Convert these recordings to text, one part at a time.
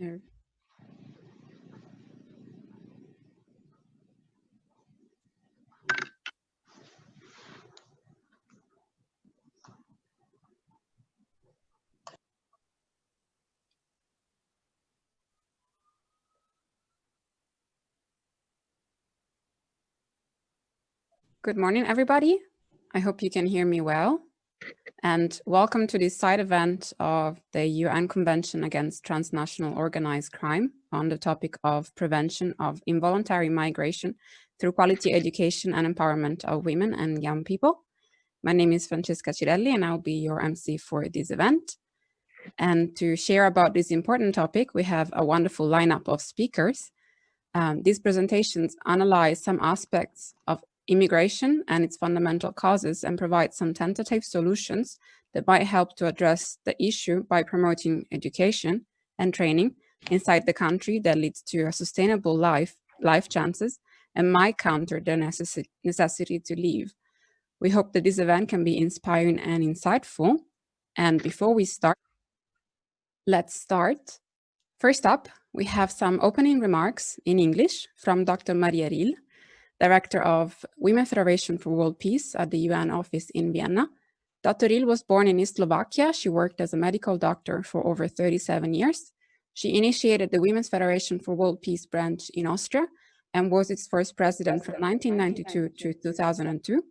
Here. Good morning, everybody. I hope you can hear me well. And welcome to this side event of the UN Convention Against Transnational Organized Crime on the topic of prevention of involuntary migration through quality education and empowerment of women and young people. My name is Francesca Cirelli, and I'll be your MC for this event. And to share about this important topic, we have a wonderful lineup of speakers. These presentations analyze some aspects of immigration and its fundamental causes and provide some tentative solutions that might help to address the issue by promoting education and training inside the country that leads to a sustainable life chances and might counter the necessity to leave. We hope that this event can be inspiring and insightful. And before we start, let's start. First up, we have some opening remarks in English from Dr. Maria Ril, Director of Women's Federation for World Peace at the UN office in Vienna. Dr. Ril was born in Slovakia. She worked as a medical doctor for over 37 years. She initiated the Women's Federation for World Peace branch in Austria and was its first president from 1992 to 2002.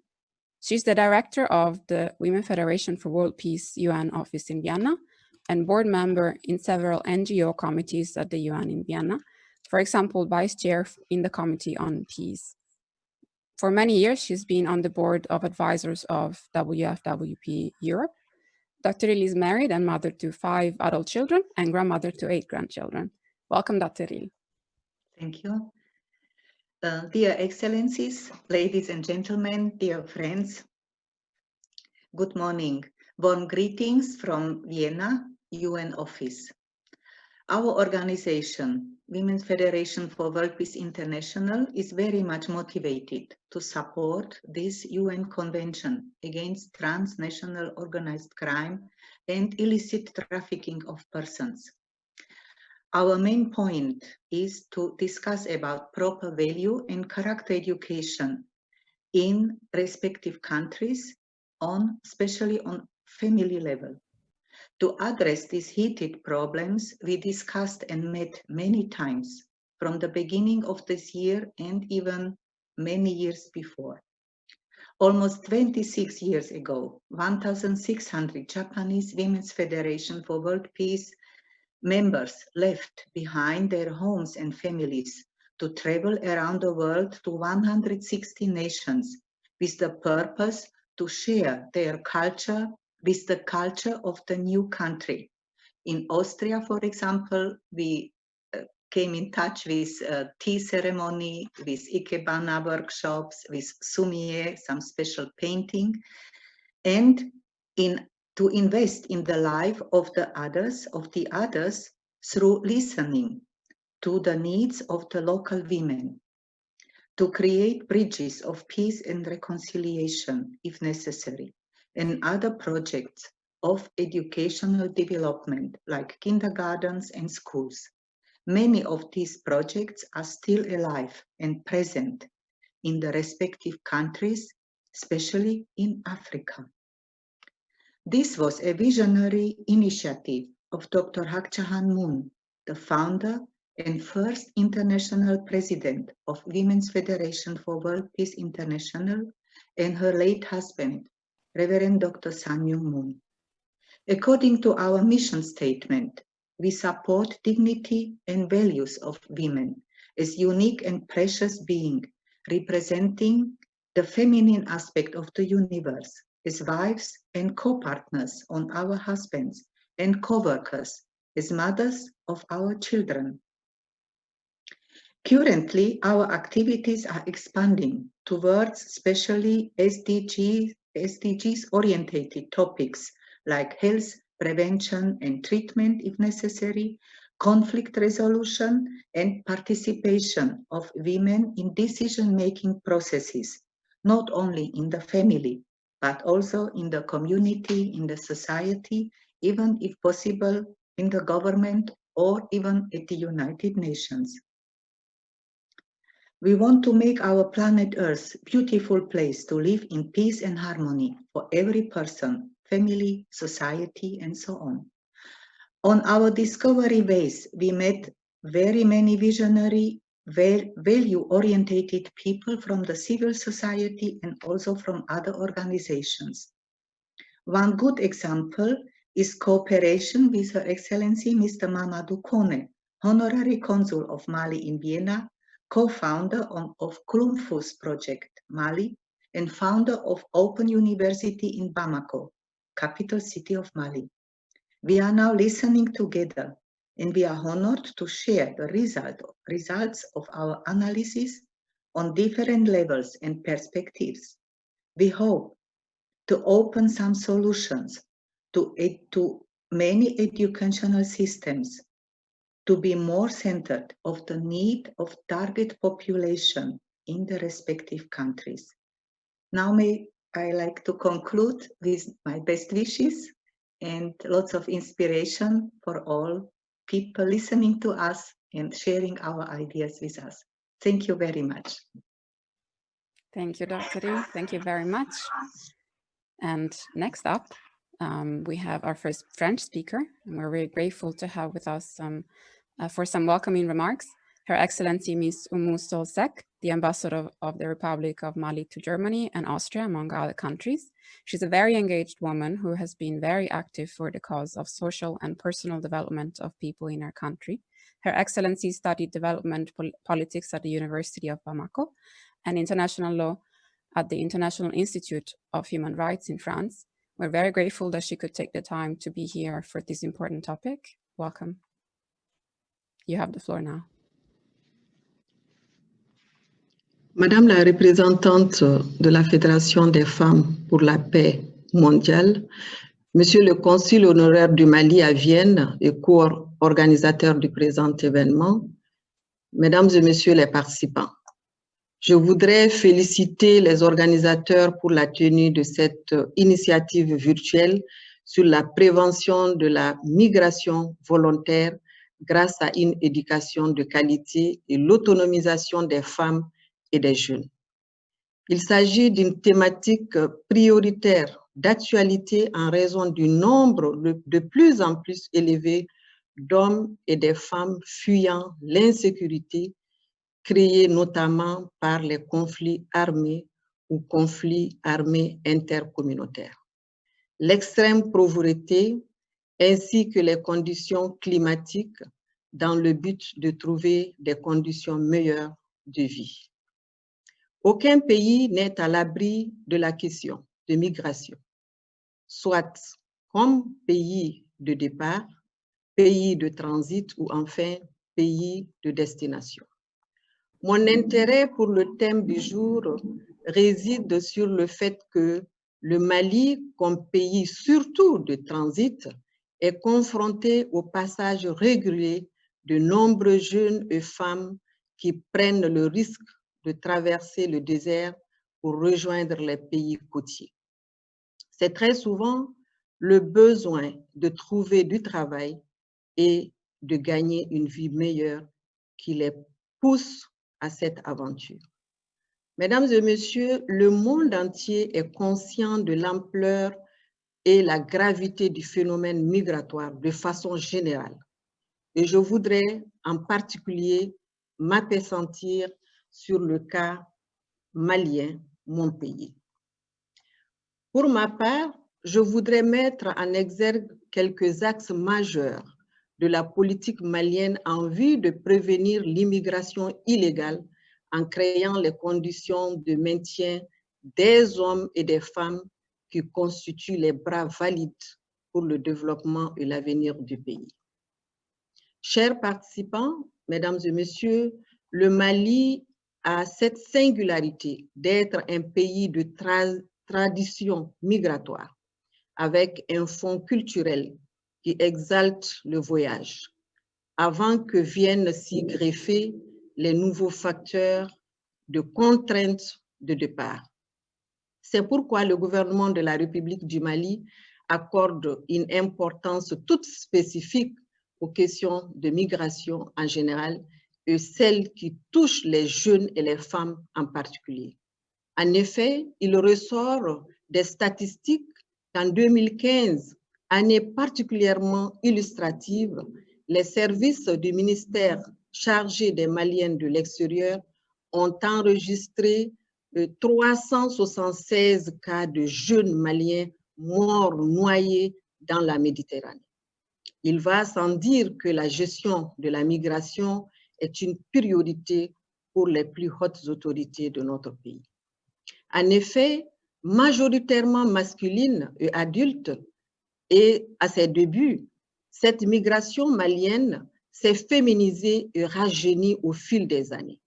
She's the director of the Women's Federation for World Peace UN office in Vienna and board member in several NGO committees at the UN in Vienna. For example, vice chair in the Committee on Peace. For many years, she's been on the board of advisors of WFWP Europe. Dr. Ril is married and mother to 5 adult children and grandmother to 8 grandchildren. Welcome, Dr. Ril. Thank you. Dear Excellencies, ladies and gentlemen, dear friends, good morning. Warm greetings from Vienna, UN office. Our organization, Women's Federation for World Peace International, is very much motivated to support this UN Convention against transnational organized crime and illicit trafficking of persons. Our main point is to discuss about proper value and character education in respective countries, especially on family level. To address these heated problems, we discussed and met many times from the beginning of this year and even many years before. Almost 26 years ago, 1,600 Japanese Women's Federation for World Peace members left behind their homes and families to travel around the world to 160 nations with the purpose to share their culture with the culture of the new country. In Austria, for example, we came in touch with tea ceremony, with ikebana workshops, with sumie, some special painting, and to invest in the life of the others through listening to the needs of the local women, to create bridges of peace and reconciliation if necessary, and other projects of educational development like kindergartens and schools. Many of these projects are still alive and present in the respective countries, especially in Africa. This was a visionary initiative of Dr. Hak Ja Han Moon, the founder and first international president of Women's Federation for World Peace International, and her late husband, Reverend Dr. Sun Myung Moon. According to our mission statement, we support dignity and values of women as unique and precious beings, representing the feminine aspect of the universe, as wives and co-partners on our husbands and co-workers, as mothers of our children. Currently, our activities are expanding towards especially SDGs-oriented topics like health, prevention and treatment if necessary, conflict resolution and participation of women in decision-making processes, not only in the family, but also in the community, in the society, even if possible in the government or even at the United Nations. We want to make our planet Earth a beautiful place to live in peace and harmony for every person, family, society, and so on. On our discovery base, we met very many visionary, value-oriented people from the civil society and also from other organizations. One good example is cooperation with Her Excellency Mr. Mamadou Kone, Honorary Consul of Mali in Vienna, co-founder of Klumfus Project Mali, and founder of Open University in Bamako, capital city of Mali. We are now listening together, and we are honored to share the results of our analysis on different levels and perspectives. We hope to open some solutions to many educational systems to be more centered of the need of target population in the respective countries. Now may I like to conclude with my best wishes and lots of inspiration for all people listening to us and sharing our ideas with us. Thank you very much. Thank you, Dr. Ri. Thank you very much. And next up, we have our first French speaker, and we're very grateful to have with us for some welcoming remarks, Her Excellency Ms. Oumou Sow Seck, the Ambassador of the Republic of Mali to Germany and Austria, among other countries. She's a very engaged woman who has been very active for the cause of social and personal development of people in her country. Her Excellency studied development politics at the University of Bamako and international law at the International Institute of Human Rights in France. We're very grateful that she could take the time to be here for this important topic. Welcome. You have the floor now. Madame la représentante de la Fédération des femmes pour la paix mondiale, Monsieur le consul honoraire du Mali à Vienne et co-organisateur du présent événement, Mesdames et Messieurs les participants, je voudrais féliciter les organisateurs pour la tenue de cette initiative virtuelle sur la prévention de la migration volontaire grâce à une éducation de qualité et l'autonomisation des femmes et des jeunes. Il s'agit d'une thématique prioritaire d'actualité en raison du nombre de plus en plus élevé d'hommes et de femmes fuyant l'insécurité créée notamment par les conflits armés ou conflits armés intercommunautaires. L'extrême pauvreté ainsi que les conditions climatiques dans le but de trouver des conditions meilleures de vie. Aucun pays n'est à l'abri de la question de migration, soit comme pays de départ, pays de transit ou enfin pays de destination. Mon intérêt pour le thème du jour réside sur le fait que le Mali, comme pays surtout de transit, est confronté au passage régulier de nombreux jeunes et femmes qui prennent le risque de traverser le désert pour rejoindre les pays côtiers. C'est très souvent le besoin de trouver du travail et de gagner une vie meilleure qui les pousse à cette aventure. Mesdames et messieurs, le monde entier est conscient de l'ampleur et la gravité du phénomène migratoire de façon générale. Et je voudrais en particulier m'appesantir sur le cas malien, mon pays. Pour ma part, je voudrais mettre en exergue quelques axes majeurs de la politique malienne en vue de prévenir l'immigration illégale en créant les conditions de maintien des hommes et des femmes qui constituent les bras valides pour le développement et l'avenir du pays. Chers participants, mesdames et messieurs, le Mali a cette singularité d'être un pays de tradition migratoire avec un fond culturel qui exalte le voyage avant que viennent s'y greffer les nouveaux facteurs de contraintes de départ. C'est pourquoi le gouvernement de la République du Mali accorde une importance toute spécifique aux questions de migration en général et celles qui touchent les jeunes et les femmes en particulier. En effet, il ressort des statistiques qu'en 2015, année particulièrement illustrative, les services du ministère chargé des Maliens de l'extérieur ont enregistré 376 cas de jeunes Maliens morts noyés dans la Méditerranée. Il va sans dire que la gestion de la migration est une priorité pour les plus hautes autorités de notre pays. En effet, majoritairement masculine et adulte, et à ses débuts, cette migration malienne s'est féminisée et rajeunie au fil des années.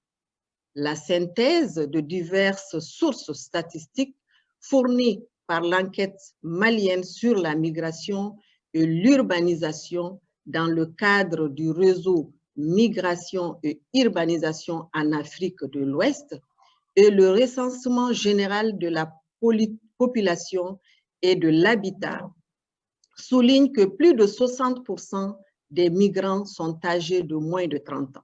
La synthèse de diverses sources statistiques fournies par l'enquête malienne sur la migration et l'urbanisation dans le cadre du réseau Migration et Urbanisation en Afrique de l'Ouest et le recensement général de la population et de l'habitat souligne que plus de 60% des migrants sont âgés de moins de 30 ans.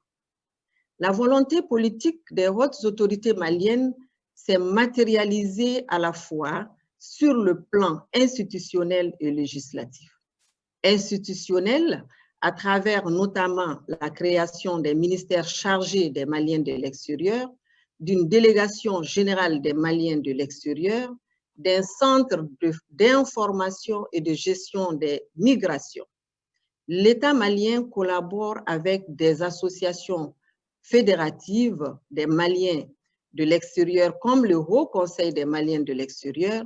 La volonté politique des hautes autorités maliennes s'est matérialisée à la fois sur le plan institutionnel et législatif. Institutionnel, à travers notamment la création des ministères chargés des Maliens de l'extérieur, d'une délégation générale des Maliens de l'extérieur, d'un centre d'information et de gestion des migrations. L'État malien collabore avec des associations fédératives des Maliens de l'extérieur, comme le Haut Conseil des Maliens de l'extérieur,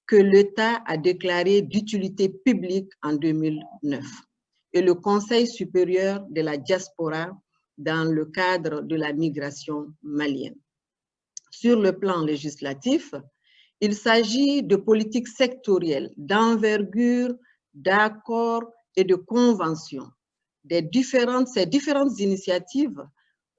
que l'État a déclaré d'utilité publique en 2009, et le Conseil supérieur de la diaspora dans le cadre de la migration malienne. Sur le plan législatif, il s'agit de politiques sectorielles, d'envergure, d'accords et de conventions. Ces différentes initiatives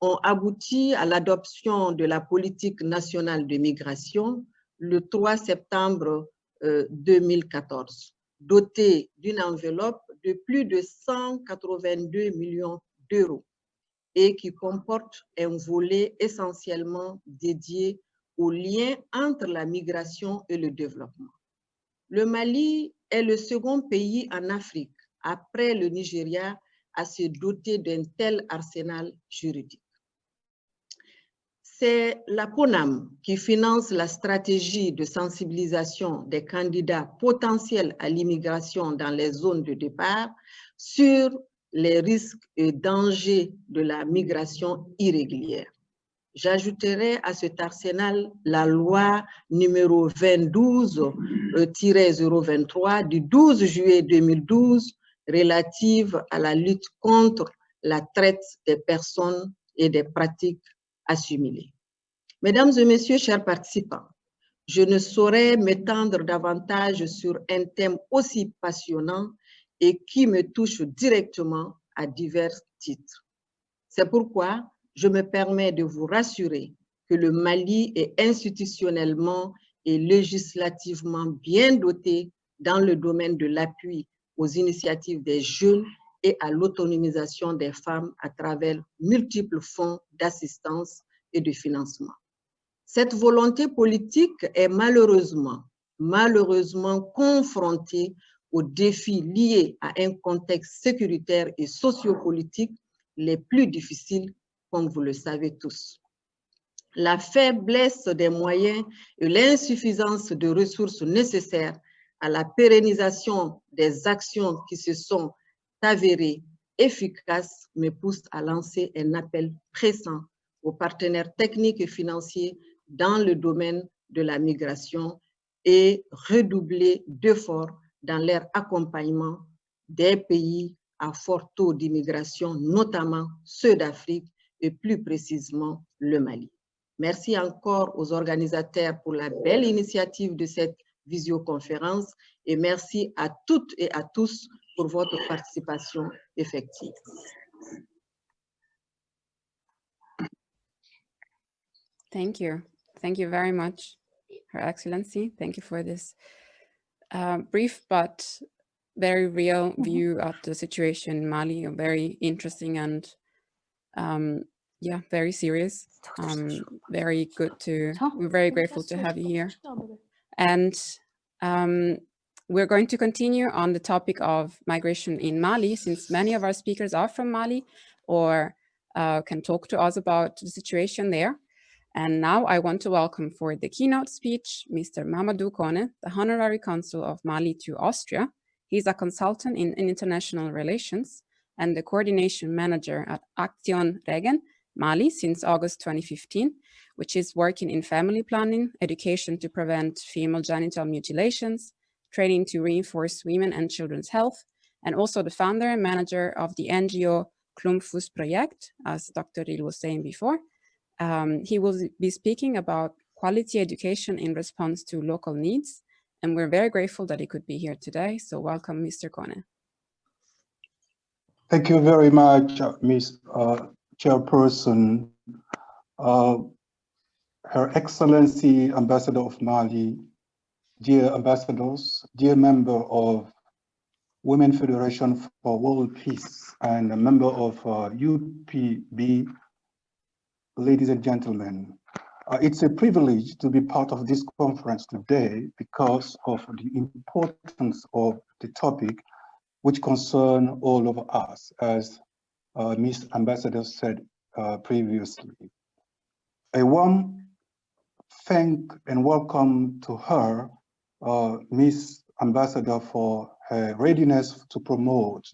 ont abouti à l'adoption de la politique nationale de migration le 3 septembre 2014, dotée d'une enveloppe de plus de 182 millions d'euros et qui comporte un volet essentiellement dédié au lien entre la migration et le développement. Le Mali est le second pays en Afrique, après le Nigeria, à se doter d'un tel arsenal juridique. C'est la PONAM qui finance la stratégie de sensibilisation des candidats potentiels à l'immigration dans les zones de départ sur les risques et dangers de la migration irrégulière. J'ajouterai à cet arsenal la loi numéro 2012-023 du 12 juillet 2012 relative à la lutte contre la traite des personnes et des pratiques assimilées. Mesdames et messieurs, chers participants, je ne saurais m'étendre davantage sur un thème aussi passionnant et qui me touche directement à divers titres. C'est pourquoi je me permets de vous rassurer que le Mali est institutionnellement et législativement bien doté dans le domaine de l'appui aux initiatives des jeunes et à l'autonomisation des femmes à travers multiples fonds d'assistance et de financement. Cette volonté politique est malheureusement confrontée aux défis liés à un contexte sécuritaire et sociopolitique les plus difficiles, comme vous le savez tous. La faiblesse des moyens et l'insuffisance de ressources nécessaires à la pérennisation des actions qui se sont avérées efficaces me poussent à lancer un appel pressant aux partenaires techniques et financiers dans le domaine de la migration et redoubler d'efforts dans leur accompagnement des pays à fort taux d'immigration, notamment ceux d'Afrique et plus précisément le Mali. Merci encore aux organisateurs pour la belle initiative de cette visioconférence et merci à toutes et à tous pour votre participation effective. Thank you. Thank you very much, Her Excellency. Thank you for this brief but very real view of the situation in Mali, a very interesting and yeah, very serious. Very good to, we're very grateful to have you here. And we're going to continue on the topic of migration in Mali, since many of our speakers are from Mali or can talk to us about the situation there. And now I want to welcome for the keynote speech, Mr. Mamadou Kone, the Honorary Consul of Mali to Austria. He's a consultant in international relations and the coordination manager at Action Regen, Mali since August 2015, which is working in family planning, education to prevent female genital mutilations, training to reinforce women and children's health, and also the founder and manager of the NGO Klumpfuss Project, as Dr. Ril was saying before. He will be speaking about quality education in response to local needs, and we're very grateful that he could be here today. So welcome, Mr. Kone. Thank you very much, Ms. Chairperson. Her Excellency, Ambassador of Mali, dear ambassadors, dear member of Women Federation for World Peace, and a member of UPB, ladies and gentlemen. It's a privilege to be part of this conference today because of the importance of the topic which concern all of us, as Ms. Ambassador said previously. A warm thank and welcome to her, Ms. Ambassador, for her readiness to promote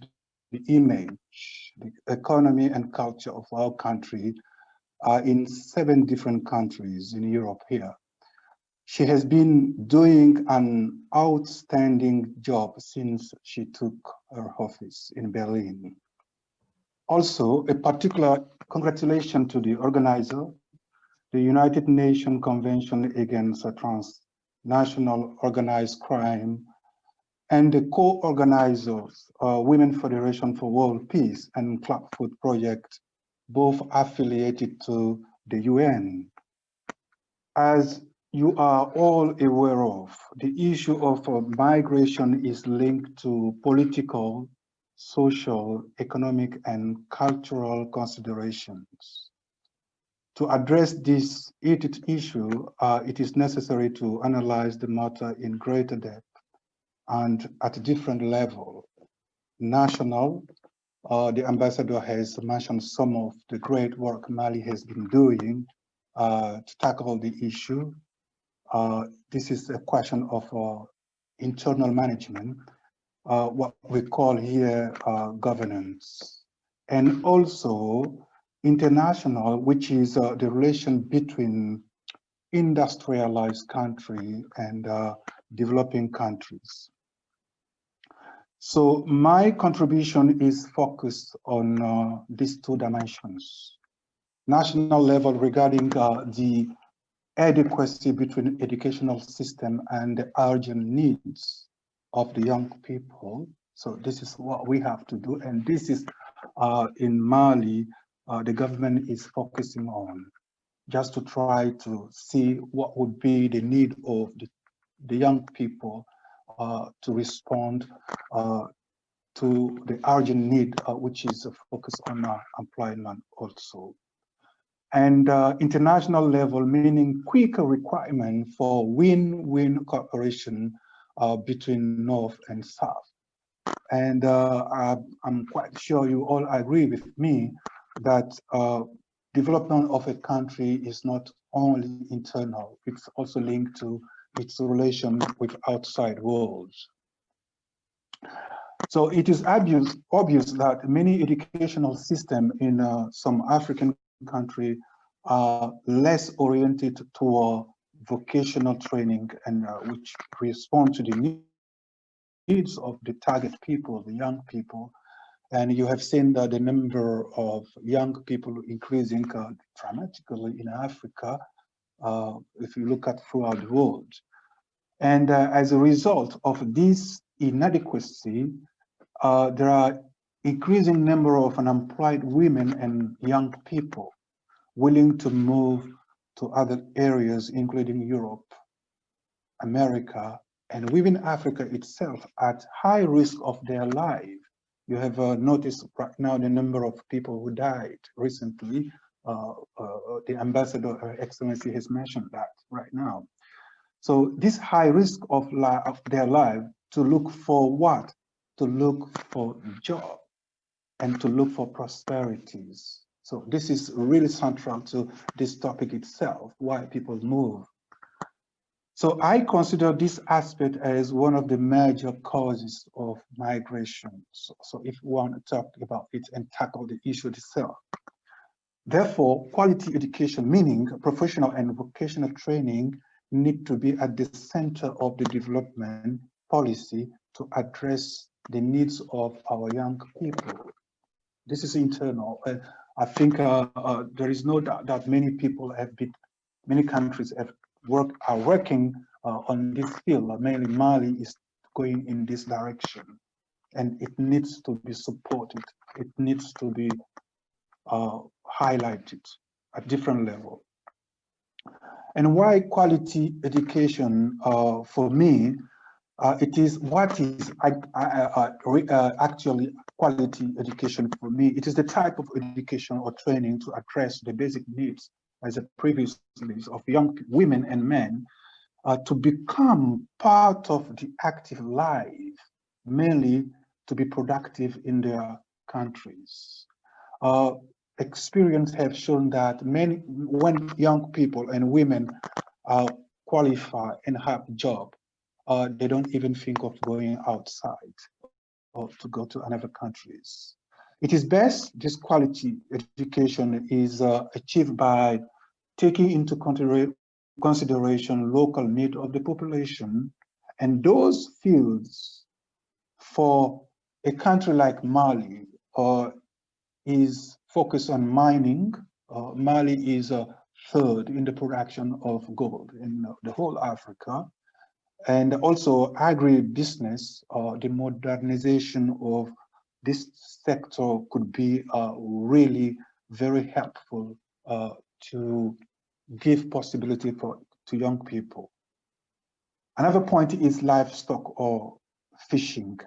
the image, the economy and culture of our country in 7 different countries in Europe here. She has been doing an outstanding job since she took her office in Berlin. Also, a particular congratulations to the organizer, the United Nations Convention Against Transnational Organized Crime, and the co-organizers, Women Federation for World Peace and Clubfoot Project, both affiliated to the UN. As you are all aware of, the issue of migration is linked to political, social, economic, and cultural considerations. To address this heated issue, it is necessary to analyze the matter in greater depth and at different levels. National, the ambassador has mentioned some of the great work Mali has been doing to tackle the issue. This is a question of internal management, what we call here governance, and also international, which is the relation between industrialized country and developing countries. So my contribution is focused on these 2 dimensions. National level regarding the adequacy between educational system and the urgent needs of the young people. So this is what we have to do. And this is in Mali, the government is focusing on, just to try to see what would be the need of the young people to respond to the urgent need, which is a focus on employment also. And international level, meaning quicker requirement for win-win cooperation between North and South. And I'm quite sure you all agree with me that development of a country is not only internal, it's also linked to its relation with outside world. So it is obvious that many educational systems in some African countries are less oriented toward vocational training and which respond to the needs of the target people, the young people. And you have seen that the number of young people increasing dramatically in Africa, if you look at throughout the world. And as a result of this inadequacy, there are increasing number of unemployed women and young people willing to move to other areas, including Europe, America, and within Africa itself at high risk of their life. You have noticed right now the number of people who died recently. The ambassador, Her Excellency, has mentioned that right now. So this high risk of their life to look for what? To look for job and to look for prosperities. So this is really central to this topic itself, why people move. So I consider this aspect as one of the major causes of migration. So if we want to talk about it and tackle the issue itself. Therefore, quality education, meaning professional and vocational training, need to be at the center of the development policy to address the needs of our young people. This is internal. I think there is no doubt that many countries are working on this field. Mainly Mali is going in this direction, and it needs to be supported. It needs to be highlighted at different levels. And why quality education? For me, it is what is actually quality education for me. It is the type of education or training to address the basic needs, as a previous list, of young women and men to become part of the active life, mainly to be productive in their countries. Experience have shown that when young people and women qualify and have a job, they don't even think of going outside or to go to other countries. It is best, this quality education is achieved by taking into consideration local need of the population, and those fields for a country like Mali is focused on mining. Mali is third in the production of gold in the whole Africa. And also agribusiness, the modernization of this sector could be really very helpful to give possibility to young people. Another point is livestock or fishing,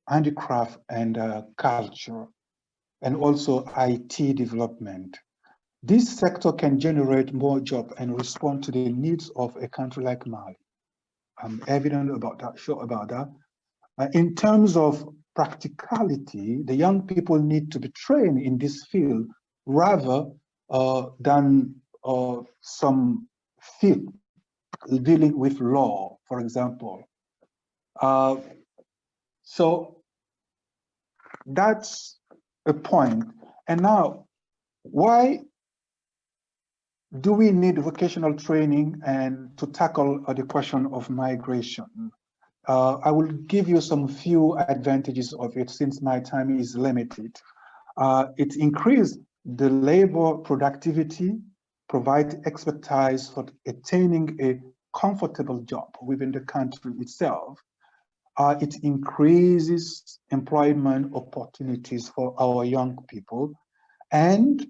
handicraft and culture, and also IT development. This sector can generate more jobs and respond to the needs of a country like Mali. I'm evident about that, sure about that. In terms of practicality, the young people need to be trained in this field rather than some field dealing with law, for example. So that's a point. And now, why do we need vocational training and to tackle the question of migration? I will give you some few advantages of it since my time is limited. It increases the labor productivity, provides expertise for attaining a comfortable job within the country itself. It increases employment opportunities for our young people, and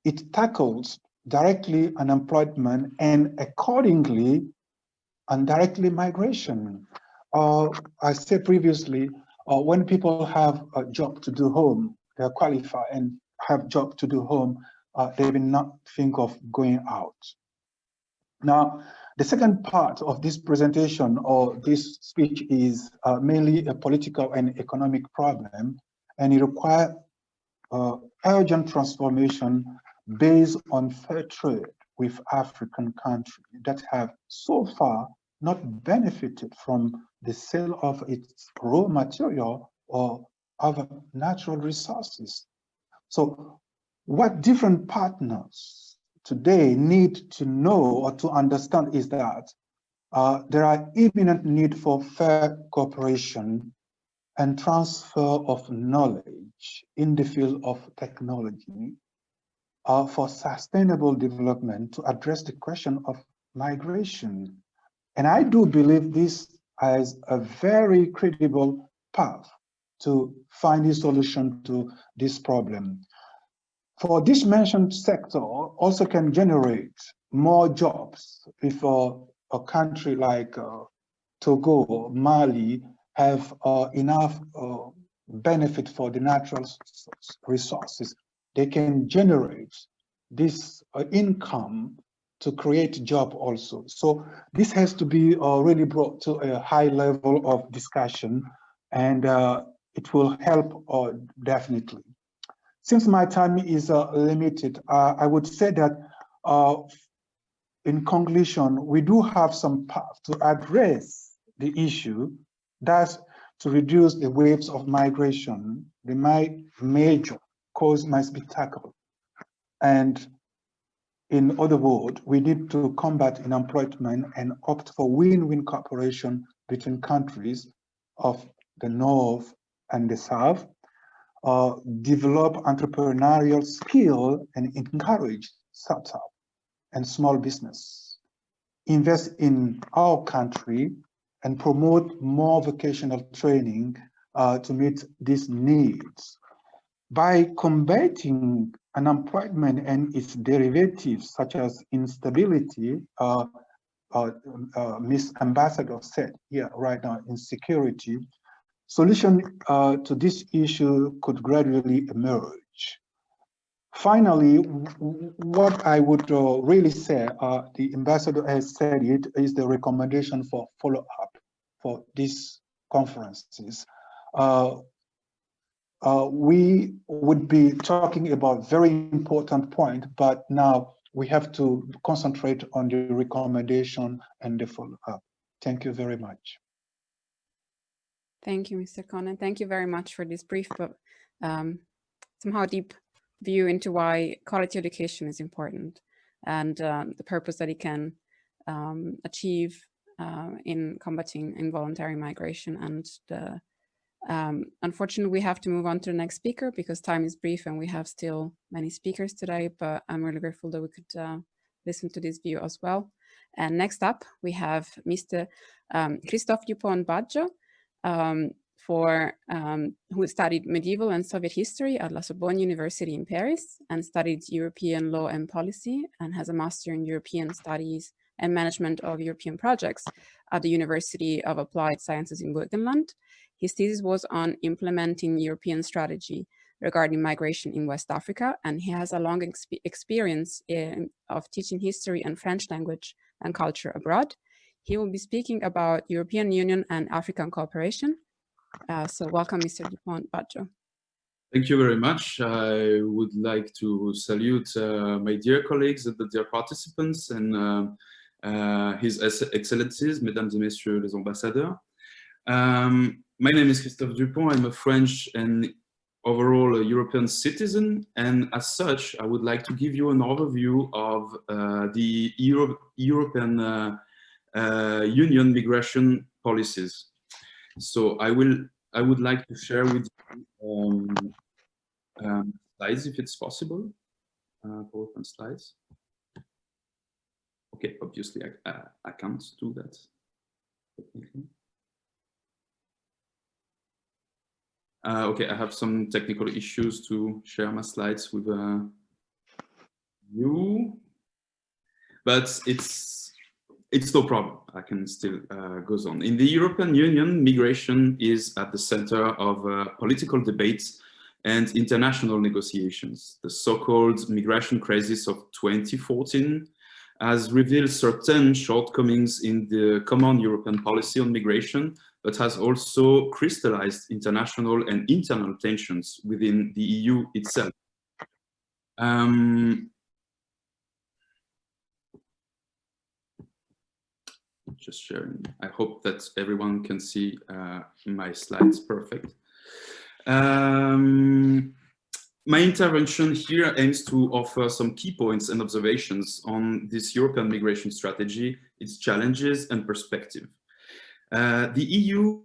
it tackles directly unemployment and accordingly indirectly migration. I said previously, when people have a job to do home, they are qualified and have job to do home, they will not think of going out. Now, the second part of this presentation or this speech is mainly a political and economic problem, and it requires urgent transformation based on fair trade with African countries that have so far not benefited from the sale of its raw material or other natural resources. So what different partners today need to know or to understand is that there are imminent need for fair cooperation and transfer of knowledge in the field of technology for sustainable development to address the question of migration. And I do believe this as a very credible path to find a solution to this problem. For this mentioned sector also can generate more jobs if a country like Togo, Mali have enough benefit for the natural resources, they can generate this income to create job also. So this has to be really brought to a high level of discussion, and it will help definitely. Since my time is limited, I would say that in conclusion, we do have some path to address the issue. That's to reduce the waves of migration. The major cause must be tackled. And in other words, we need to combat unemployment and opt for win-win cooperation between countries of the North and the South, develop entrepreneurial skill and encourage startup and small business, invest in our country and promote more vocational training to meet these needs. By combating unemployment and its derivatives, such as instability, Ms. Ambassador said here right now, insecurity, solution to this issue could gradually emerge. Finally, what I would really say, the ambassador has said it, is the recommendation for follow-up for these conferences. We would be talking about very important point, but now we have to concentrate on the recommendation and the follow-up. Thank you very much. Thank you, Mr. Conan. Thank you very much for this brief but somehow deep view into why quality education is important and the purpose that it can achieve in combating involuntary migration. And the unfortunately, we have to move on to the next speaker because time is brief and we have still many speakers today, but I'm really grateful that we could listen to this view as well. And next up, we have Mr. Christoph Dupont Baggio, who studied medieval and Soviet history at La Sorbonne University in Paris and studied European law and policy and has a master in European studies and management of European projects at the University of Applied Sciences in Burgenland. His thesis was on implementing European strategy regarding migration in West Africa, and he has a long experience of teaching history and French language and culture abroad. He will be speaking about European Union and African cooperation. So welcome, Mr. Dupont Baggio. Thank you very much. I would like to salute my dear colleagues and the dear participants and His Excellencies, Mesdames et Messieurs les Ambassadeurs. My name is Christophe Dupont. I'm a French and overall a European citizen, and as such, I would like to give you an overview of the European Union migration policies. So I would like to share with you slides, if it's possible. PowerPoint slides. Okay, obviously I can't do that. Okay, I have some technical issues to share my slides with you, but it's no problem. I can still goes on. In the European Union, migration is at the center of political debates and international negotiations. The so-called migration crisis of 2014 has revealed certain shortcomings in the common European policy on migration, but has also crystallized international and internal tensions within the EU itself. Just sharing. I hope that everyone can see my slides perfect. My intervention here aims to offer some key points and observations on this European migration strategy, its challenges and perspective. The EU,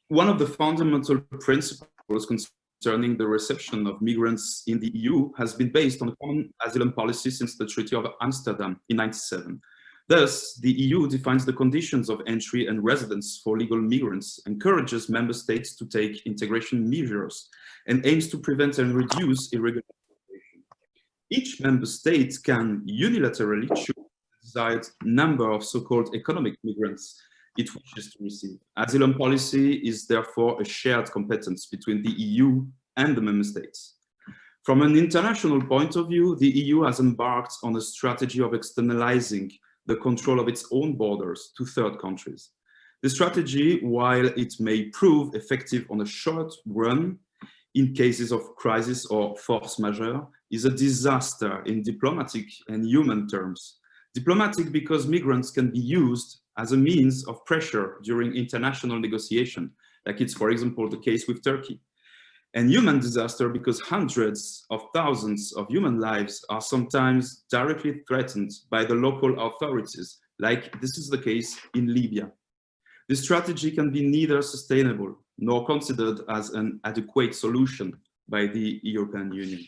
one of the fundamental principles concerning the reception of migrants in the EU has been based on a common asylum policy since the Treaty of Amsterdam in 1997. Thus, the EU defines the conditions of entry and residence for legal migrants, encourages member states to take integration measures, and aims to prevent and reduce irregular migration. Each member state can unilaterally choose the desired number of so-called economic migrants it wishes to receive. Asylum policy is therefore a shared competence between the EU and the member states. From an international point of view, the EU has embarked on a strategy of externalizing the control of its own borders to third countries. The strategy, while it may prove effective on a short run in cases of crisis or force majeure, is a disaster in diplomatic and human terms. Diplomatic because migrants can be used as a means of pressure during international negotiation, like it's, for example, the case with Turkey. And human disaster because hundreds of thousands of human lives are sometimes directly threatened by the local authorities, like this is the case in Libya. This strategy can be neither sustainable nor considered as an adequate solution by the European Union.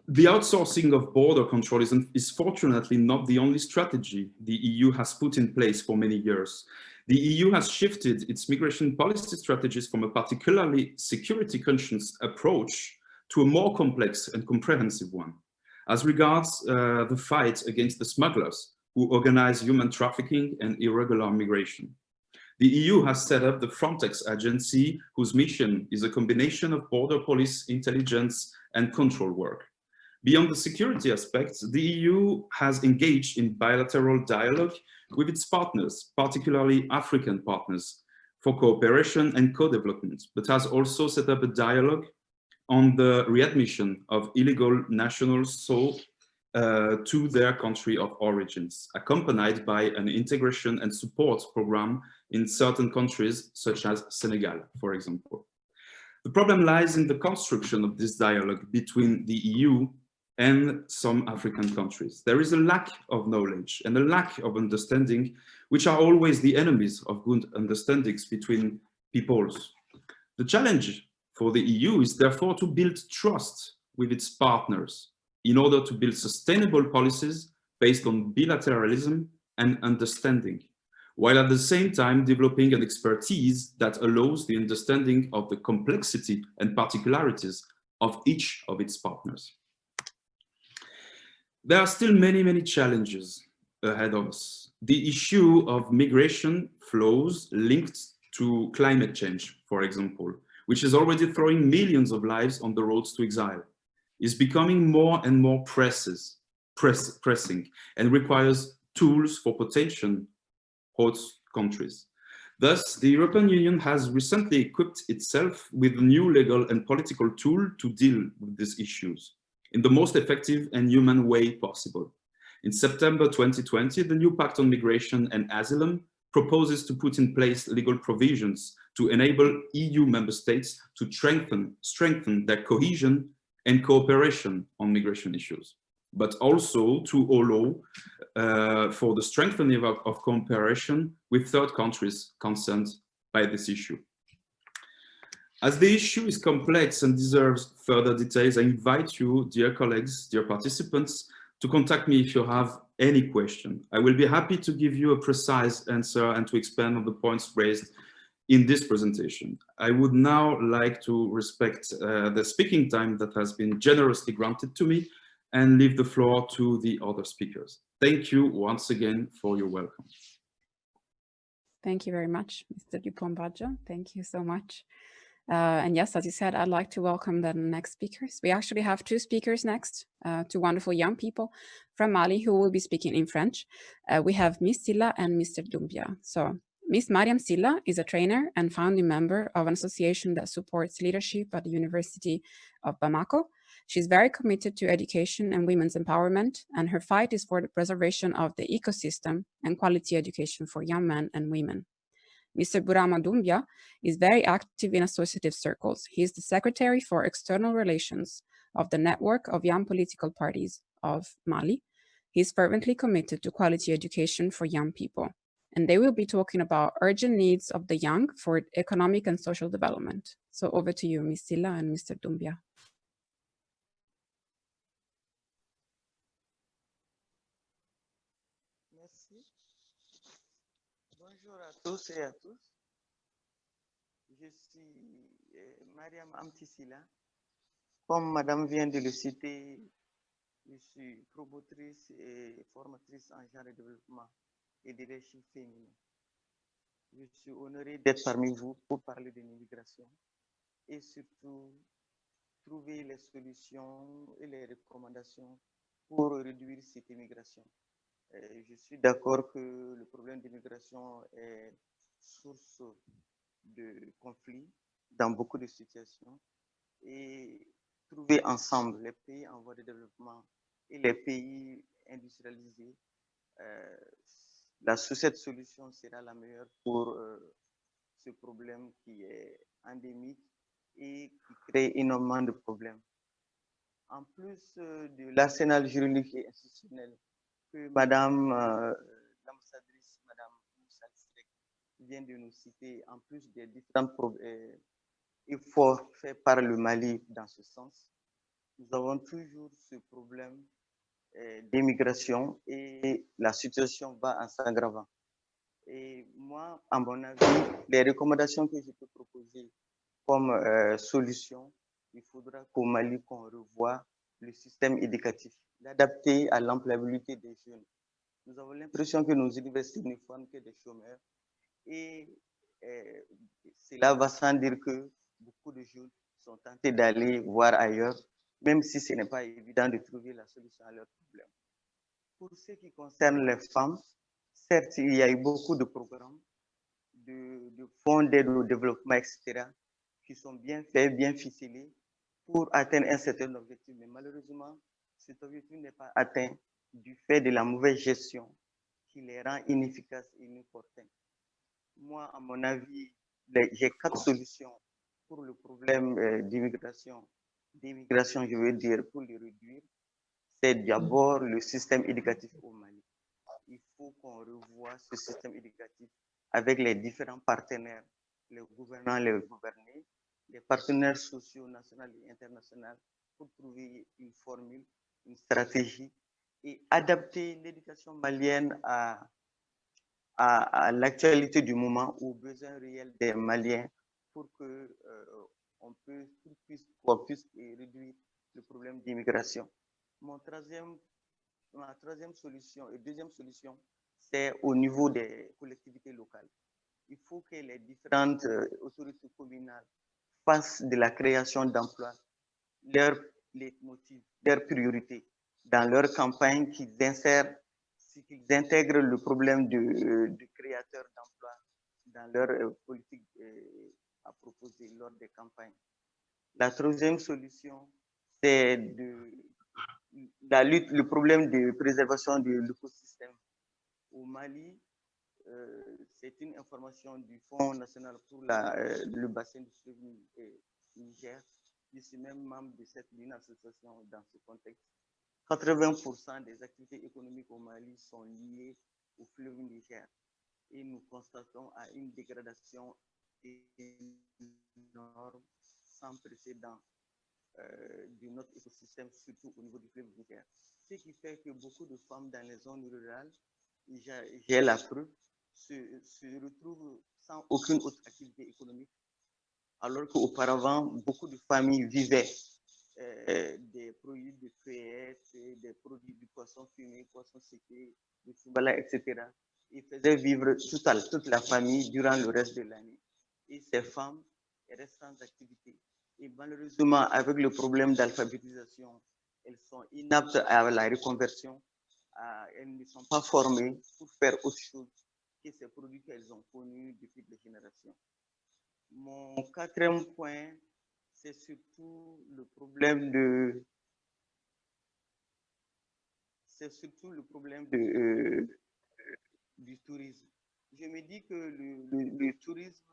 The outsourcing of border control is fortunately not the only strategy the EU has put in place for many years. The EU has shifted its migration policy strategies from a particularly security-conscious approach to a more complex and comprehensive one. As regards the fight against the smugglers who organize human trafficking and irregular migration, the EU has set up the Frontex agency, whose mission is a combination of border police, intelligence, and control work. Beyond the security aspects, the EU has engaged in bilateral dialogue with its partners, particularly African partners, for cooperation and co-development, but has also set up a dialogue on the readmission of illegal nationals to their country of origins, accompanied by an integration and support program in certain countries, such as Senegal, for example. The problem lies in the construction of this dialogue between the EU and some African countries. There is a lack of knowledge and a lack of understanding, which are always the enemies of good understandings between peoples. The challenge for the EU is therefore to build trust with its partners in order to build sustainable policies based on bilateralism and understanding, while at the same time developing an expertise that allows the understanding of the complexity and particularities of each of its partners. There are still many challenges ahead of us. The issue of migration flows linked to climate change, for example, which is already throwing millions of lives on the roads to exile, is becoming more and more pressing and requires tools for potential host countries. Thus, the European Union has recently equipped itself with a new legal and political tool to deal with these issues in the most effective and human way possible. In September 2020, the new Pact on Migration and Asylum proposes to put in place legal provisions to enable EU member states to strengthen their cohesion and cooperation on migration issues, but also to allow for the strengthening of cooperation with third countries concerned by this issue. As the issue is complex and deserves further details, I invite you, dear colleagues, dear participants, to contact me if you have any question. I will be happy to give you a precise answer and to expand on the points raised in this presentation. I would now like to respect the speaking time that has been generously granted to me and leave the floor to the other speakers. Thank you once again for your welcome. Thank you very much, Mr. Dupont. Thank you so much. And yes, as you said, I'd like to welcome the next speakers. We actually have two speakers next, two wonderful young people from Mali who will be speaking in French. We have Miss Silla and Mr. Doumbia. So Miss Mariam Silla is a trainer and founding member of an association that supports leadership at the University of Bamako. She's very committed to education and women's empowerment, and her fight is for the preservation of the ecosystem and quality education for young men and women. Mr. Bourama Doumbia is very active in associative circles. He is the Secretary for External Relations of the Network of Young Political Parties of Mali. He is fervently committed to quality education for young people. And they will be talking about urgent needs of the young for economic and social development. So over to you, Ms. Silla and Mr. Doumbia. Merci. Bonjour à tous et à tous. Je suis Mariam Amtissila. Comme Madame vient de le citer, Je suis promotrice et formatrice en genre de développement et leadership féminin. Je suis honorée d'être parmi vous pour parler de l'immigration et surtout trouver les solutions et les recommandations pour réduire cette immigration. Je suis d'accord que le problème d'immigration est source de conflits dans beaucoup de situations et trouver ensemble les pays en voie de développement et les pays industrialisés, cette solution sera la meilleure pour ce problème qui est endémique et qui crée énormément de problèmes. En plus de l'arsenal juridique et institutionnel que Madame l'ambassadrice, Madame Moussa vient de nous citer, en plus des différents efforts faits par le Mali dans ce sens, nous avons toujours ce problème d'immigration et la situation va en s'aggravant. Et moi, à mon avis, les recommandations que je peux proposer comme solution, il faudra qu'au Mali, qu'on revoie le système éducatif, l'adapter à l'employabilité des jeunes. Nous avons l'impression que nos universités ne forment que des chômeurs et cela va sans dire que beaucoup de jeunes sont tentés d'aller voir ailleurs, même si ce n'est pas évident de trouver la solution à leurs problèmes. Pour ce qui concerne les femmes, certes, il y a eu beaucoup de programmes, de fonds d'aide au développement, etc., qui sont bien faits, bien ficelés pour atteindre un certain objectif. Mais malheureusement, cet objectif n'est pas atteint du fait de la mauvaise gestion qui les rend inefficaces et inopportunes. Moi, à mon avis, j'ai 4 solutions pour le problème d'immigration, je veux dire, pour le réduire. C'est d'abord le système éducatif au Mali. Il faut qu'on revoie ce système éducatif avec les différents partenaires, les gouvernants, les gouvernés, les partenaires sociaux nationaux et internationaux pour trouver une formule, une stratégie et adapter l'éducation malienne à l'actualité du moment, aux besoins réels des Maliens pour que on puisse réduire le problème d'immigration. Ma troisième solution et deuxième solution, c'est au niveau des collectivités locales. Il faut que les différentes autorités communales fassent de la création d'emplois leurs motifs, leurs priorités dans leur campagne, qu'ils intègrent le problème du créateur d'emplois dans leur politique à proposer lors des campagnes. La troisième solution, c'est la lutte, le problème de préservation de l'écosystème. Au Mali, c'est une information du Fonds national pour le bassin du fleuve Niger. Je suis même membre de cette association dans ce contexte. 80% des activités économiques au Mali sont liées au fleuve Niger et nous constatons à une dégradation énorme sans précédent de notre écosystème, surtout au niveau du fleuve Niger. Ce qui fait que beaucoup de femmes dans les zones rurales, j'ai la preuve, se retrouvent sans aucune autre activité économique, alors qu'auparavant, beaucoup de familles vivaient des produits de cueillette, des produits du poisson fumé, poisson séché, du soubala, etc. Et faisaient vivre toute la famille durant le reste de l'année. Et ces femmes restent sans activité. Et malheureusement, avec le problème d'alphabétisation, elles sont inaptes à la reconversion. Elles ne sont pas formées pour faire autre chose que ces produits qu'elles ont connus depuis des générations. Mon quatrième point, c'est surtout le problème du tourisme. Je me dis que le tourisme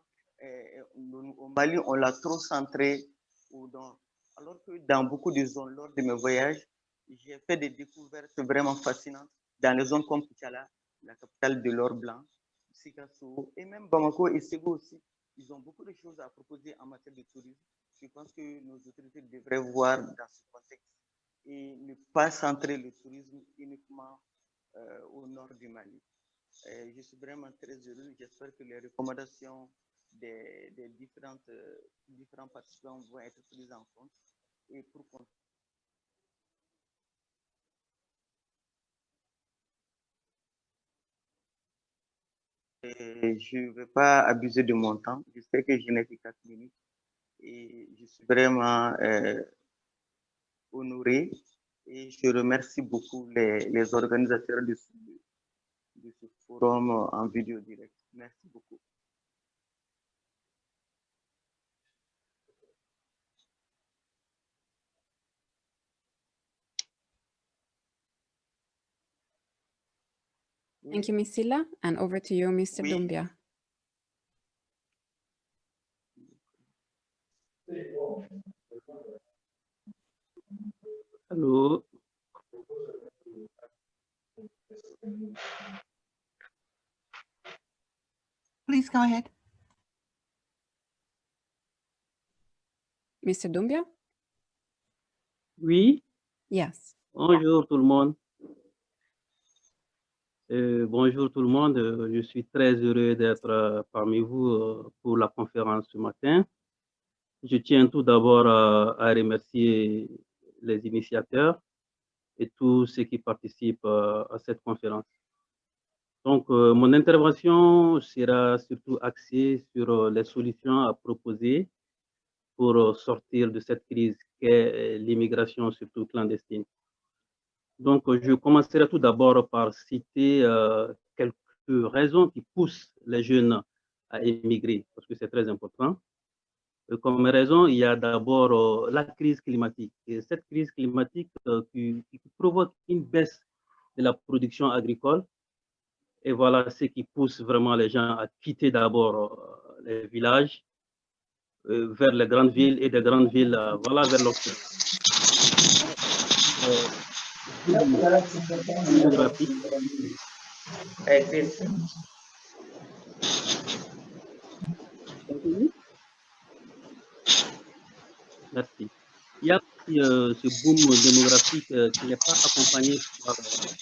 au Mali, on l'a trop centré au nord. Alors que dans beaucoup de zones, lors de mes voyages, j'ai fait des découvertes vraiment fascinantes dans les zones comme Kichala, la capitale de l'or blanc, Sikasso, et même Bamako et Ségou aussi. Ils ont beaucoup de choses à proposer en matière de tourisme. Je pense que nos autorités devraient voir dans ce contexte et ne pas centrer le tourisme uniquement au nord du Mali. Je suis vraiment très heureux. J'espère que les recommandations des différents participants vont être prises en compte et pour Je ne vais pas abuser de mon temps. Je sais que je n'ai que 4 minutes et je suis vraiment honoré et je remercie beaucoup les organisateurs de ce forum en vidéo direct. Merci beaucoup. Thank you, Ms. Silla, and over to you, Mr. Oui. Doumbia. Hello. Please go ahead. Mr. Doumbia? Oui, Yes. bonjour tout le monde. Bonjour tout le monde. Je suis très heureux d'être parmi vous pour la conférence ce matin. Je tiens tout d'abord à remercier les initiateurs et tous ceux qui participent à cette conférence. Donc, mon intervention sera surtout axée sur les solutions à proposer pour sortir de cette crise qu'est l'immigration, surtout clandestine. Donc, je commencerai tout d'abord par citer quelques raisons qui poussent les jeunes à émigrer, parce que c'est très important. Comme raison, il y a d'abord la crise climatique. Et cette crise climatique qui provoque une baisse de la production agricole. Et voilà ce qui pousse vraiment les gens à quitter d'abord les villages vers les grandes villes et des grandes villes voilà, vers l'Occident. Merci. Il y a ce boom démographique qui n'est pas accompagné par la jeunesse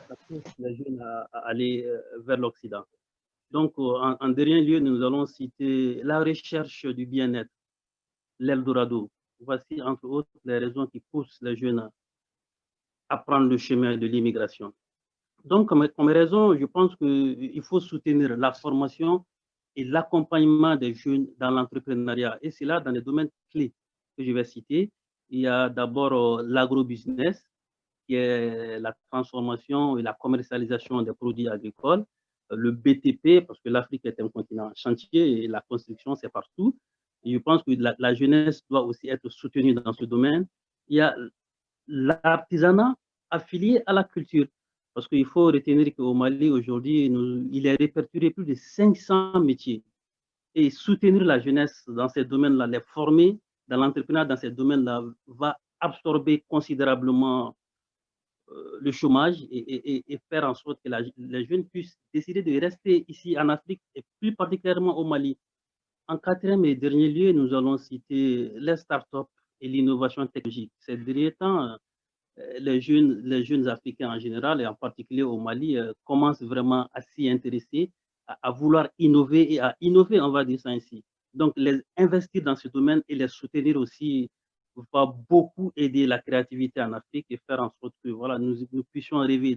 ça pousse les jeunes à aller vers l'Occident. Donc, en dernier lieu, nous allons citer la recherche du bien-être, l'Eldorado. Voici, entre autres, les raisons qui poussent les jeunes à prendre le chemin de l'immigration. Donc, comme raison, je pense qu'il faut soutenir la formation et l'accompagnement des jeunes dans l'entrepreneuriat. Et c'est là, dans les domaines clés que je vais citer, il y a d'abord l'agrobusiness, qui est la transformation et la commercialisation des produits agricoles, le BTP, parce que l'Afrique est un continent chantier et la construction, c'est partout. Et je pense que la jeunesse doit aussi être soutenue dans ce domaine. Il y a l'artisanat affilié à la culture, parce qu'il faut retenir qu'au Mali, aujourd'hui, il est répertorié plus de 500 métiers. Et soutenir la jeunesse dans ces domaines-là, les former dans l'entrepreneuriat dans ces domaines-là, va absorber considérablement le chômage et faire en sorte que les jeunes puissent décider de rester ici en Afrique et plus particulièrement au Mali. En quatrième et dernier lieu, nous allons citer les startups et l'innovation technologique. Ces derniers temps, les jeunes Africains en général et en particulier au Mali commencent vraiment à s'y intéresser, à vouloir innover et à innover, on va dire ça ainsi. Donc, les investir dans ce domaine et les soutenir aussi va beaucoup aider la créativité en Afrique et faire en sorte que voilà, nous puissions rêver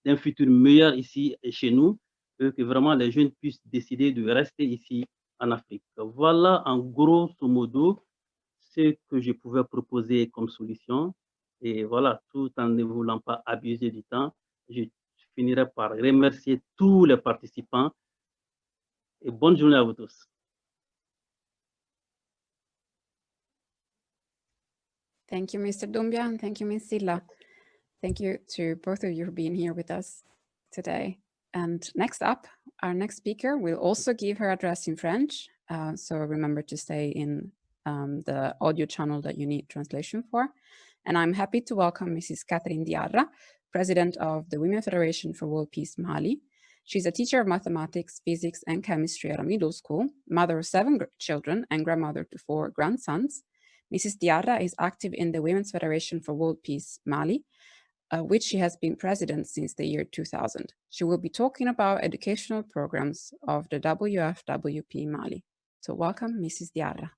d'un futur meilleur ici et chez nous, que vraiment les jeunes puissent décider de rester ici en Afrique. Voilà en grosso modo ce que je pouvais proposer comme solution. Et voilà, tout en ne voulant pas abuser du temps, je finirai par remercier tous les participants et bonne journée à vous tous. Thank you, Mr. Doumbia, and thank you, Ms. Silla. Thank you to both of you for being here with us today. And next up, our next speaker will also give her address in French. So remember to stay in the audio channel that you need translation for. And I'm happy to welcome Mrs. Catherine Diarra, President of the Women Federation for World Peace Mali. She's a teacher of mathematics, physics, and chemistry at a middle school, mother of 7 children, and grandmother to 4 grandsons. Mrs. Diarra is active in the Women's Federation for World Peace Mali, which she has been president since the year 2000. She will be talking about educational programs of the WFWP Mali. So welcome, Mrs. Diarra.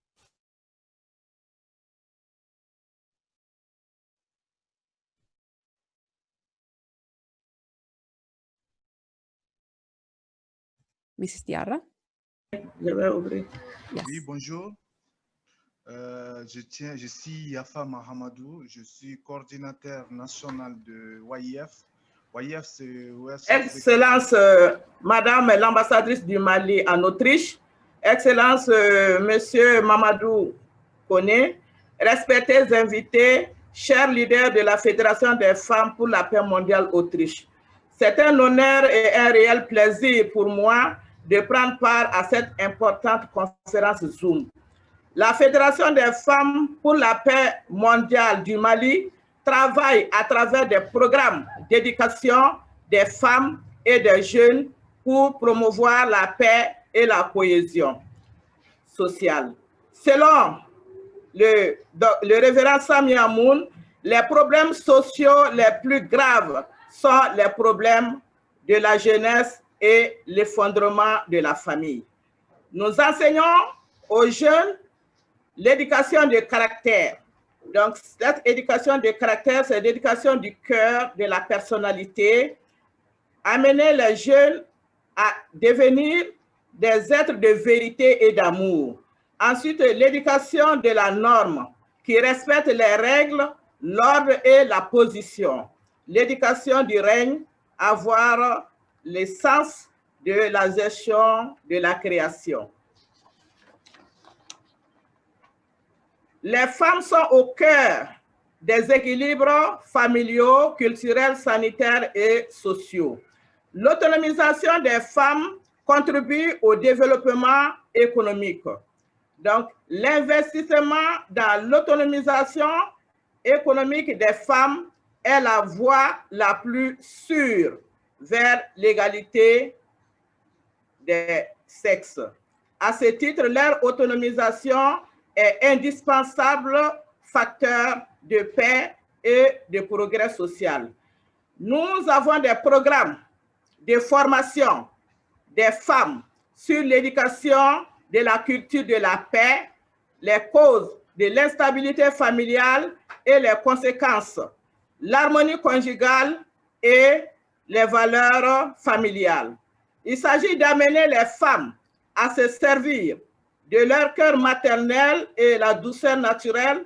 Mrs. Diarra? Je vais ouvrir. Yes. Oui, bonjour. Je suis Yafa Mahamadou, je suis coordinateur national de YIF. YIF, c'est Excellence, Madame l'ambassadrice du Mali en Autriche, Excellence, Monsieur Mamadou Koné, respectés invités, chers leaders de la Fédération des femmes pour la paix mondiale Autriche. C'est un honneur et un réel plaisir pour moi de prendre part à cette importante conférence Zoom. La Fédération des femmes pour la paix mondiale du Mali travaille à travers des programmes d'éducation des femmes et des jeunes pour promouvoir la paix et la cohésion sociale. Selon le révérend Sami Amoun, les problèmes sociaux les plus graves sont les problèmes de la jeunesse et l'effondrement de la famille. Nous enseignons aux jeunes l'éducation de caractère. Donc, cette éducation de caractère, c'est l'éducation du cœur, de la personnalité, amener les jeunes à devenir des êtres de vérité et d'amour. Ensuite, l'éducation de la norme, qui respecte les règles, l'ordre et la position. L'éducation du règne, avoir le sens de la gestion de la création. Les femmes sont au cœur des équilibres familiaux, culturels, sanitaires et sociaux. L'autonomisation des femmes contribue au développement économique. Donc, l'investissement dans l'autonomisation économique des femmes est la voie la plus sûre vers l'égalité des sexes. À ce titre, leur autonomisation est indispensable facteur de paix et de progrès social. Nous avons des programmes de formation des femmes sur l'éducation de la culture de la paix, les causes de l'instabilité familiale et les conséquences, l'harmonie conjugale et les valeurs familiales. Il s'agit d'amener les femmes à se servir de leur cœur maternel et la douceur naturelle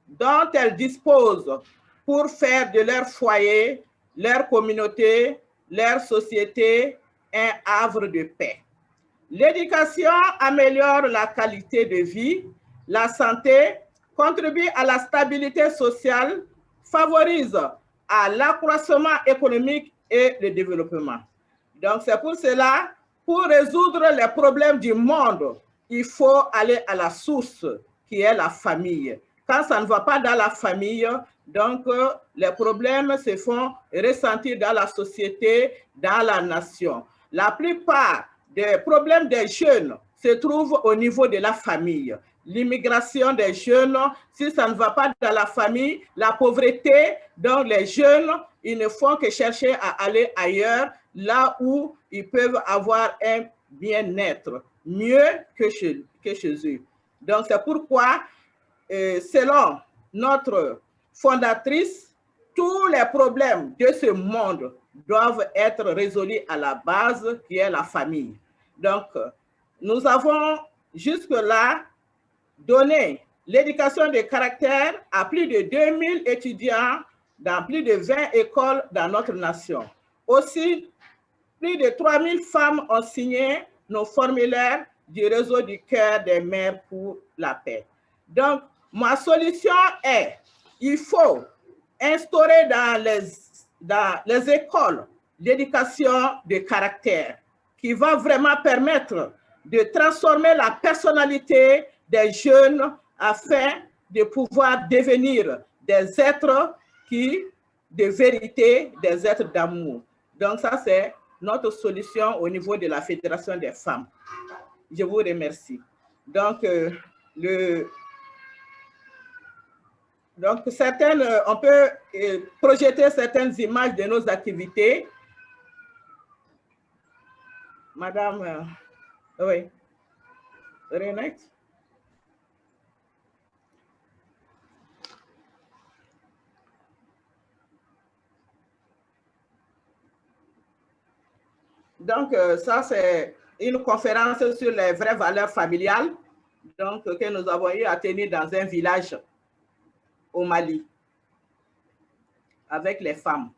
dont elles disposent pour faire de leur foyer, leur communauté, leur société un havre de paix. L'éducation améliore la qualité de vie, la santé, contribue à la stabilité sociale, favorise à l'accroissement économique et le développement. Donc c'est pour cela, pour résoudre les problèmes du monde, il faut aller à la source qui est la famille. Quand ça ne va pas dans la famille, donc les problèmes se font ressentir dans la société, dans la nation. La plupart des problèmes des jeunes se trouvent au niveau de la famille. L'immigration des jeunes, si ça ne va pas dans la famille, la pauvreté, donc les jeunes, ils ne font que chercher à aller ailleurs, là où ils peuvent avoir un bien-être mieux que chez eux. Donc c'est pourquoi, selon notre fondatrice, tous les problèmes de ce monde doivent être résolus à la base qui est la famille. Donc, nous avons jusque-là donné l'éducation de caractère à plus de 2000 étudiants dans plus de 20 écoles dans notre nation. Aussi, plus de 3000 femmes ont signé nos formulaires du réseau du cœur des mères pour la paix. Donc, ma solution est, il faut instaurer dans les écoles l'éducation de caractère qui va vraiment permettre de transformer la personnalité des jeunes afin de pouvoir devenir des êtres de vérité, des êtres d'amour. Donc ça, c'est notre solution au niveau de la Fédération des femmes. Je vous remercie. Donc, Donc, on peut projeter certaines images de nos activités. Madame, oui, Renette. Donc, ça, c'est une conférence sur les vraies valeurs familiales, donc, que nous avons eu à tenir dans un village au Mali, avec les femmes.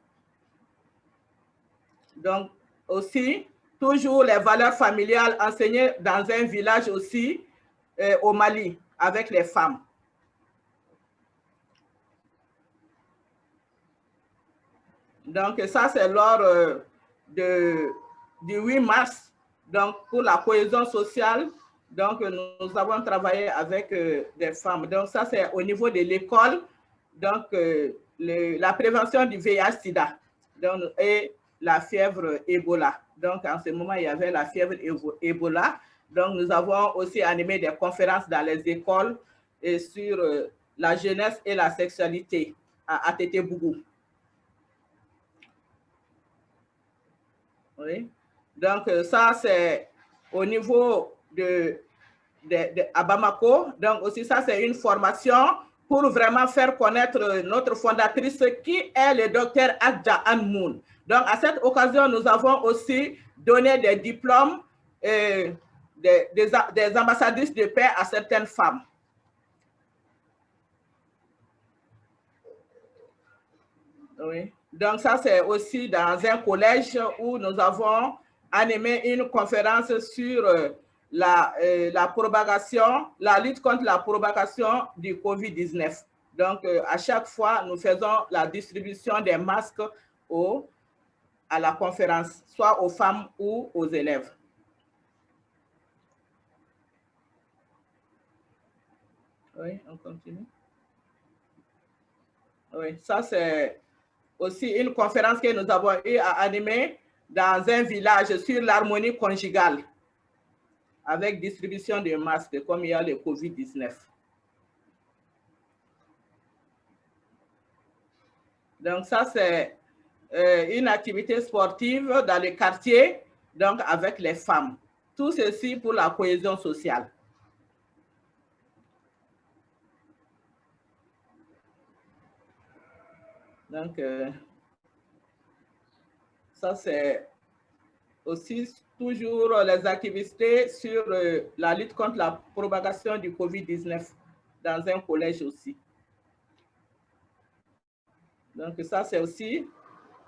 Donc, aussi, toujours les valeurs familiales enseignées dans un village aussi au Mali, avec les femmes. Donc, ça, c'est lors du 8 mars, donc pour la cohésion sociale. Donc, nous avons travaillé avec des femmes. Donc, ça, c'est au niveau de l'école. Donc, la prévention du VIH-Sida et la fièvre Ebola. Donc, en ce moment, il y avait la fièvre Ebola. Donc, nous avons aussi animé des conférences dans les écoles et sur la jeunesse et la sexualité à Tétébougou. Oui. Donc, ça, c'est au niveau à Bamako. Donc, aussi, ça, c'est une formation pour vraiment faire connaître notre fondatrice qui est le docteur Adja Anmoun. Donc, à cette occasion, nous avons aussi donné des diplômes des ambassadrices de paix à certaines femmes. Oui. Donc, ça, c'est aussi dans un collège où nous avons animé une conférence sur la propagation, la lutte contre la propagation du COVID-19. Donc, à chaque fois, nous faisons la distribution des masques à la conférence, soit aux femmes ou aux élèves. Oui, on continue. Oui, ça, c'est aussi une conférence que nous avons eu à animer dans un village sur l'harmonie conjugale avec distribution de masques comme il y a le COVID-19. Donc ça, c'est une activité sportive dans les quartiers, donc avec les femmes. Tout ceci pour la cohésion sociale. Donc, ça, c'est aussi toujours les activités sur la lutte contre la propagation du COVID-19 dans un collège aussi. Donc, ça, c'est aussi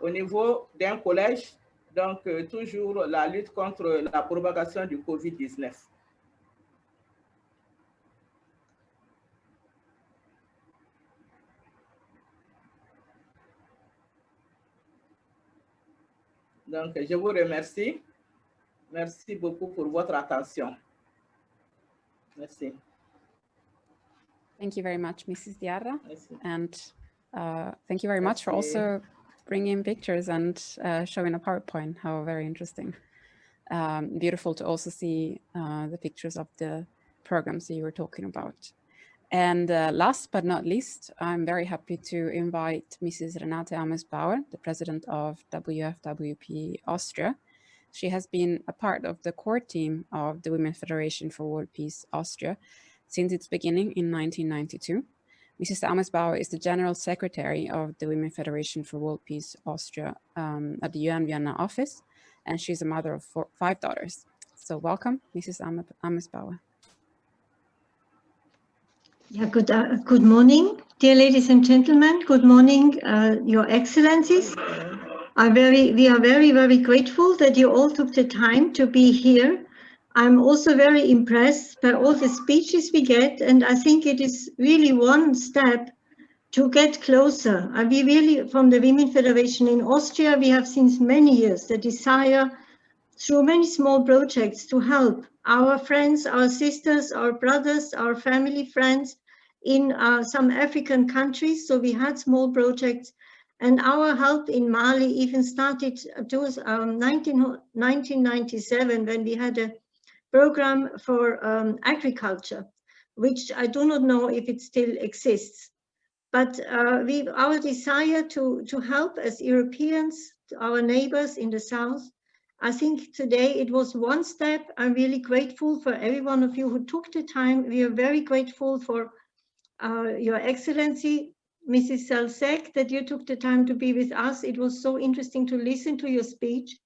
au niveau d'un collège, donc toujours la lutte contre la propagation du COVID-19. Donc, je vous remercie. Merci beaucoup pour votre attention. Merci. Thank you very much, Mrs. Diarra. Merci. And thank you very much for also bringing pictures and showing a PowerPoint. How very interesting. Beautiful to also see the pictures of the programs that you were talking about. And last but not least, I'm very happy to invite Mrs. Renate Ames-Bauer, the president of WFWP Austria. She has been a part of the core team of the Women's Federation for World Peace Austria since its beginning in 1992. Mrs. Ames-Bauer is the General Secretary of the Women's Federation for World Peace Austria at the UN Vienna office, and she's a mother of 5 daughters. So welcome, Mrs. Ames-Bauer. Yeah, good morning, dear ladies and gentlemen. Good morning, Your Excellencies. We are very, very grateful that you all took the time to be here. I'm also very impressed by all the speeches we get, and I think it is really one step to get closer. We really, from the Women Federation in Austria, we have since many years the desire through many small projects to help our friends, our sisters, our brothers, our family friends in some African countries. So we had small projects, and our help in Mali even started to 1997 when we had a program for agriculture, which I do not know if it still exists. But our desire to help as Europeans, our neighbors in the south, I think today it was one step. I'm really grateful for every one of you who took the time. We are very grateful for Your Excellency, Mrs. Salsek, that you took the time to be with us. It was so interesting to listen to your speech.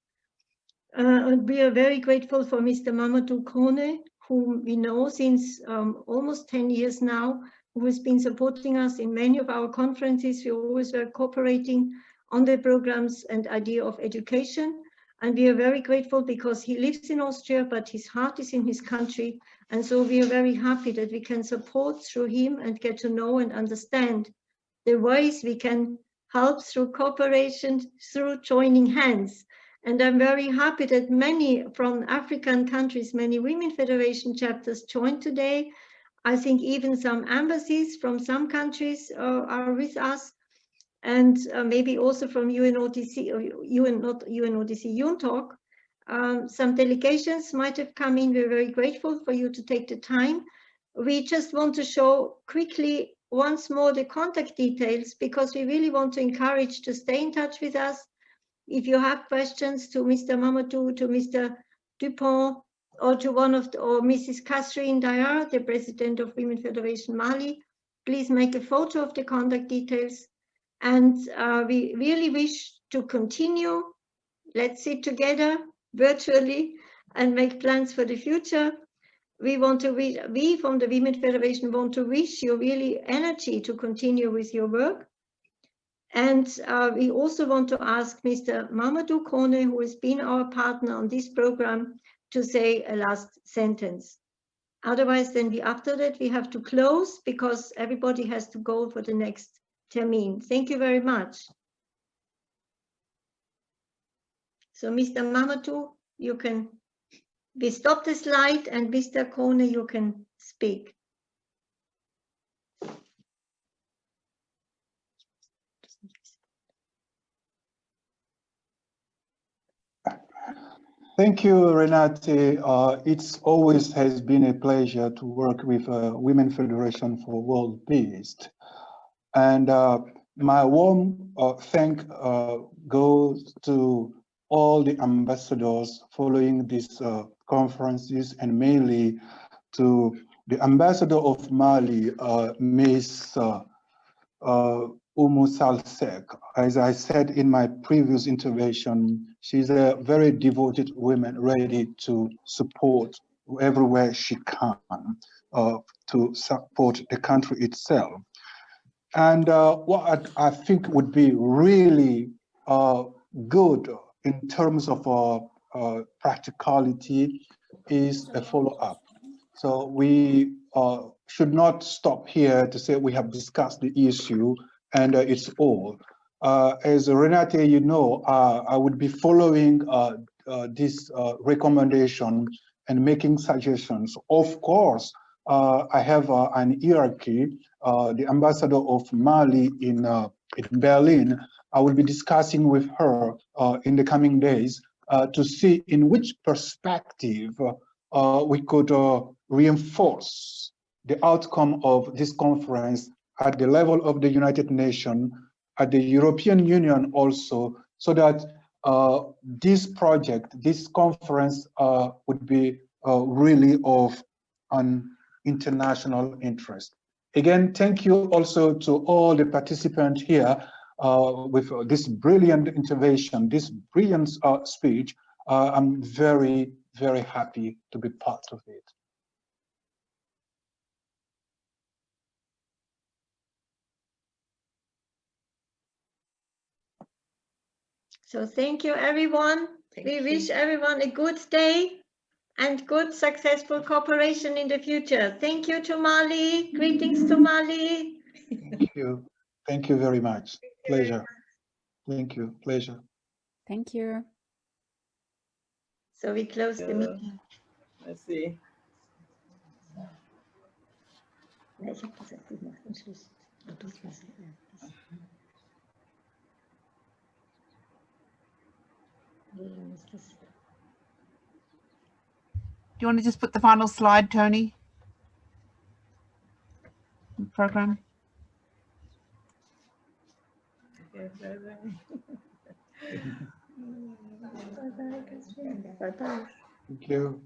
We are very grateful for Mr. Mamadou Kone, whom we know since almost 10 years now, who has been supporting us in many of our conferences. We always were cooperating on the programs and idea of education. And we are very grateful because he lives in Austria, but his heart is in his country. And so we are very happy that we can support through him and get to know and understand the ways we can help through cooperation, through joining hands. And I'm very happy that many from African countries, many Women Federation chapters joined today. I think even some embassies from some countries are with us. And maybe also from UNODC, or not UNODC, UNTOC. Some delegations might have come in. We're very grateful for you to take the time. We just want to show quickly once more the contact details, because we really want to encourage to stay in touch with us. If you have questions to Mr. Mamadou, to Mr. Dupont, or to or Mrs. Catherine Dayar, the President of Women Federation Mali, please make a photo of the contact details. And we really wish to continue. Let's sit together virtually and make plans for the future. We from the Women Federation want to wish you really energy to continue with your work. And we also want to ask Mr. Mamadou Kone, who has been our partner on this program, to say a last sentence. Otherwise, then after that, we have to close because everybody has to go for the next termin. Thank you very much. So Mr. Mamadou, we stop the slide, and Mr. Kone, you can speak. Thank you, Renate. It's always has been a pleasure to work with Women Federation for World Peace. And my warm thank goes to all the ambassadors following these conferences, and mainly to the ambassador of Mali, Ms. Umu Salsek. As I said in my previous intervention, she's a very devoted woman, ready to support everywhere she can to support the country itself. And what I think would be really good in terms of practicality is a follow-up. So we should not stop here to say we have discussed the issue and it's all. As Renate, you know, I would be following this recommendation and making suggestions. Of course, I have an hierarchy. The ambassador of Mali in Berlin, I will be discussing with her in the coming days to see in which perspective we could reinforce the outcome of this conference at the level of the United Nations, at the European Union also, so that this project, this conference would be really of an international interest. Again, thank you also to all the participants here with this brilliant intervention, this brilliant speech. I'm very, very happy to be part of it. So thank you, everyone. We wish everyone a good day and good, successful cooperation in the future. Thank you to Mali. Greetings to Mali. Thank you. Thank you very much. Pleasure. Thank you. Pleasure. Thank you. So we close the meeting. Let's see. Do you want to just put the final slide, Tony? The program. Bye-bye. Thank you.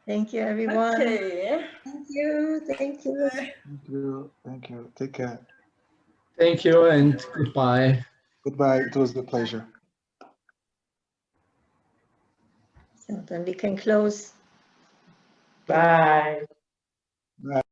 Thank you, everyone. Okay. Thank you. Thank you. Thank you. Thank you. Take care. Thank you and goodbye. Goodbye. It was a pleasure. So then we can close. Bye. Bye.